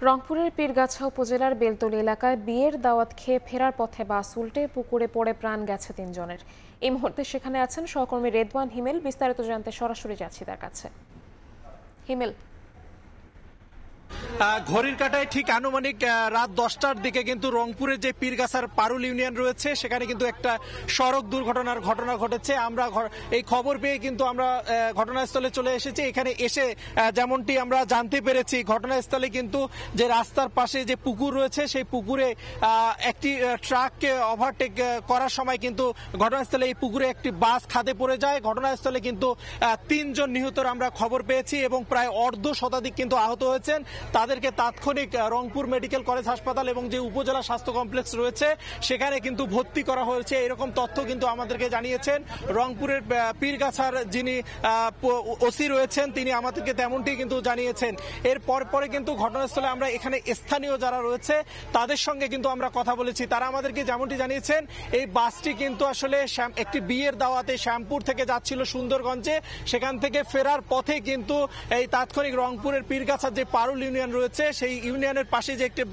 রংপুরের পীরগাছা উপজেলার বেলতলী এলাকায় বিয়ের দাওয়াত খেয়ে ফেরার পথে বাস উল্টে পুকুরে পড়ে প্রাণ গেছে ৩ জনের। এই মুহূর্তে সেখানে আছেন সহকর্মী রেদওয়ান হিমেল। বিস্তারিত জানতে সরাসরি যাচ্ছি তার কাছে। হিমেল, ঘড়ির কাঁটায় ঠিক আনুমানিক রাত 10টার দিকে কিন্তু রংপুরের যে পীরগাছার পারুল ইউনিয়ন রয়েছে সেখানে কিন্তু একটা সড়ক দুর্ঘটনার ঘটনা ঘটেছে। আমরা এই খবর পেয়ে কিন্তু আমরা ঘটনাস্থলে চলে এসেছি। এখানে এসে যেমনটি আমরা জানতে পেরেছি, ঘটনাস্থলে কিন্তু যে রাস্তার পাশে যে পুকুর রয়েছে সেই পুকুরে একটি ট্রাককে ওভারটেক করার সময় কিন্তু ঘটনাস্থলে এই পুকুরে একটি বাস খাদে পড়ে যায়। ঘটনাস্থলে কিন্তু 3 জন নিহতর আমরা খবর পেয়েছি এবং প্রায় অর্ধ শতাধিক কিন্তু আহত হয়েছেন। তাদেরকে তাৎক্ষণিক রংপুর মেডিকেল কলেজ হাসপাতাল এবং যে উপজেলা স্বাস্থ্য কমপ্লেক্স রয়েছে সেখানে কিন্তু ভর্তি করা হয়েছে। এরকম তথ্য কিন্তু আমাদেরকে জানিয়েছেন রংপুরের পীরগাছার যিনি ওসি রয়েছেন, তিনি আমাদেরকে তেমনটি কিন্তু জানিয়েছেন। এর পরে কিন্তু ঘটনাস্থলে আমরা এখানে স্থানীয় যারা রয়েছে তাদের সঙ্গে কিন্তু আমরা কথা বলেছি। তারা আমাদেরকে যেমনটি জানিয়েছেন, এই বাসটি কিন্তু আসলে একটি বিয়ের দাওয়াতে শ্যামপুর থেকে যাচ্ছিল সুন্দরগঞ্জে। সেখান থেকে ফেরার পথে কিন্তু এই তাৎক্ষণিক রংপুরের পীরগাছার যে পারুল ইউনিয়ন রয়েছে সেই ইউনিয়নের পাশে যে একটি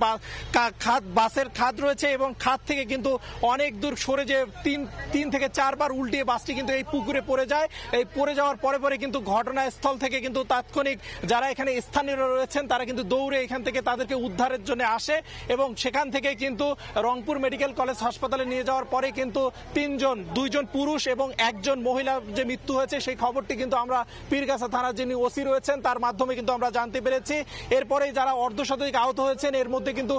বাসের খাদ রয়েছে এবং খাদ থেকে কিন্তু অনেক দূর সরে যে 3 থেকে 4 বার উল্টিয়ে বাসটি কিন্তু এই পুকুরে পড়ে যায়। এই পড়ে যাওয়ার পরে কিন্তু ঘটনাস্থল থেকে কিন্তু তাৎক্ষণিক যারা এখানে স্থানীয় রয়েছেন তারা কিন্তু দৌড়ে এখান থেকে তাদেরকে উদ্ধারের জন্য আসে এবং সেখান থেকে কিন্তু রংপুর মেডিকেল কলেজ হাসপাতালে নিয়ে যাওয়ার পরে কিন্তু 2 জন পুরুষ এবং 1 জন মহিলা যে মৃত্যু হয়েছে সেই খবরটি কিন্তু আমরা পীরগাছা থানার যিনি ওসি রয়েছেন তার মাধ্যমে কিন্তু আমরা জানতে পেরেছি। এরপরে যারা অর্ধশতাধিক আহত হয়েছেন এর মধ্যে কিন্তু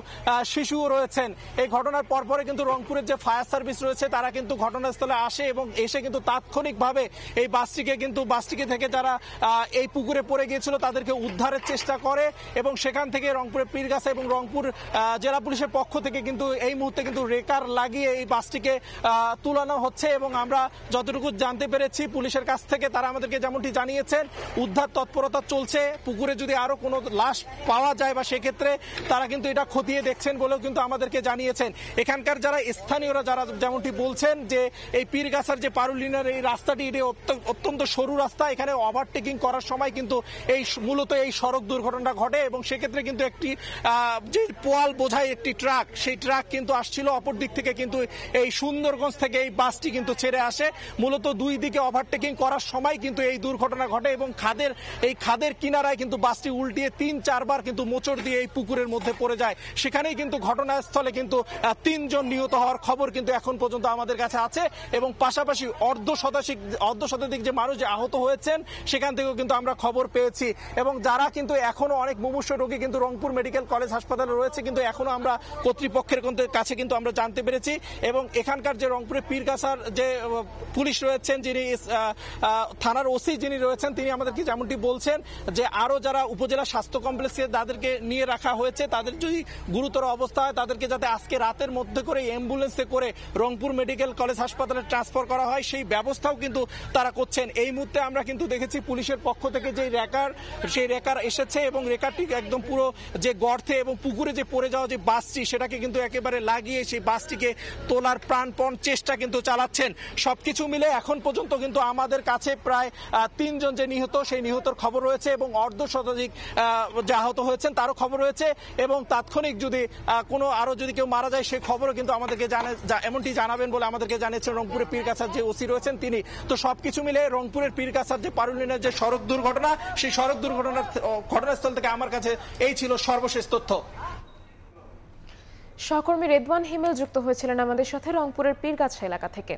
শিশুও রয়েছেন। এই ঘটনার পরে কিন্তু রংপুরের যে ফায়ার সার্ভিস রয়েছে তারা কিন্তু ঘটনাস্থলে আসে এবং এসে কিন্তু তাৎক্ষণিকভাবে এই বাসটিকে থেকে যারা এই পুকুরে পড়ে গিয়েছিল তাদেরকে উদ্ধারের চেষ্টা করে এবং সেখান থেকে রংপুরের পীরগাছা এবং রংপুর জেলা পুলিশের পক্ষ থেকে কিন্তু এই মুহূর্তে কিন্তু রেকার লাগিয়ে এই বাসটিকে তুলানো হচ্ছে এবং আমরা যতটুকু জানতে পেরেছি পুলিশের কাছ থেকে তারা আমাদেরকে যেমনটি জানিয়েছেন উদ্ধার তৎপরতা চলছে। পুকুরে যদি আরো কোনো লাশ পাওয়া যায় বা সেক্ষেত্রে তারা কিন্তু এটা খতিয়ে দেখছেন বলেও কিন্তু আমাদেরকে জানিয়েছেন। এখানকার যারা স্থানীয়রা যারা যেমনটি বলছেন যে এই পীরগাছার যে পারুল ইউনিয়নের এই রাস্তাটি এটি অত্যন্ত সরু রাস্তা, এখানে ওভারটেকিং করার সময় কিন্তু মূলত এই সড়ক দুর্ঘটনা ঘটে এবং সেক্ষেত্রে কিন্তু একটি যে পোয়াল বোঝাই একটি ট্রাক, সেই ট্রাক কিন্তু আসছিল অপর দিক থেকে কিন্তু এই সুন্দরগঞ্জ থেকে এই বাসটি কিন্তু ছেড়ে আসে। মূলত দুই দিকে ওভারটেকিং করার সময় কিন্তু এই দুর্ঘটনা ঘটে এবং খাদের কিনারায় কিন্তু বাসটি উল্টিয়ে 3-4 বার কিন্তু মোচড় দিয়ে এই পুকুরের মধ্যে পড়ে যায়। সেখানেই কিন্তু ঘটনাস্থলে কিন্তু 3 জন নিহত হওয়ার খবর কিন্তু এখন পর্যন্ত আমাদের কাছে আছে এবং পাশাপাশি অর্ধ শতাধিক যে মানুষ যে আহত হয়েছেন সেখান থেকেও কিন্তু আমরা খবর পেয়েছি এবং যারা কিন্তু এখনো অনেক মুমূর্ষু রোগী কিন্তু রংপুর মেডিকেল কলেজ হাসপাতালে রয়েছে কিন্তু এখনো আমরা কর্তৃপক্ষের কাছে কিন্তু আমরা জানতে পেরেছি এবং এখানকার যে রংপুরের পীরগাছার যে পুলিশ রয়েছেন যিনি থানার ওসি যিনি রয়েছেন তিনি আমাদেরকে যেমনটি বলছেন যে আরো যারা উপজেলা স্বাস্থ্য কমপ্লেক্সে তাদেরকে নিয়ে রাখা হয়েছে, তাদের যদি গুরুতর অবস্থা হয় তাদেরকে যাতে আজকে রাতের মধ্যে করে অ্যাম্বুলেন্সে করে রংপুর মেডিকেল কলেজ হাসপাতালে ট্রান্সফার করা হয় সেই ব্যবস্থাও কিন্তু তারা করছেন। এই মুহূর্তে আমরা কিন্তু দেখেছি পুলিশের পক্ষ থেকে যে সেই রেকার এসেছে এবং রেকারটি একদম পুরো যে গর্তে এবং পুকুরে যে পড়ে যাওয়া যে বাসটি সেটাকে কিন্তু একেবারে লাগিয়ে সেই বাসটিকে তোলার প্রাণপণ চেষ্টা কিন্তু চালাচ্ছেন। সবকিছু মিলে এখন পর্যন্ত কিন্তু আমাদের কাছে প্রায় 3 জন যে নিহত সেই নিহতর খবর রয়েছে এবং অর্ধ শতাধিক যে আহত হয়েছেন তারও খবর রয়েছে এবং তাৎক্ষণিক যদি আরো যদি কেউ মারা যায় সেই খবরও কিন্তু আমাদেরকে এমনটি জানাবেন বলে আমাদেরকে জানিয়েছেন রংপুরের পীরগাছার যে ওসি রয়েছেন তিনি। তো সবকিছু মিলে রংপুরের পীরগাছার যে পারুল ইউনিয়নের যে সড়ক দুর্ঘটনা সেই সড়ক দুর্ঘটনার ঘটনাস্থল থেকে আমার কাছে এই ছিল সর্বশেষ তথ্য। সহকর্মী রেদওয়ান হিমেল যুক্ত হয়েছিলেন আমাদের সাথে রংপুরের পীরগাছা এলাকা থেকে।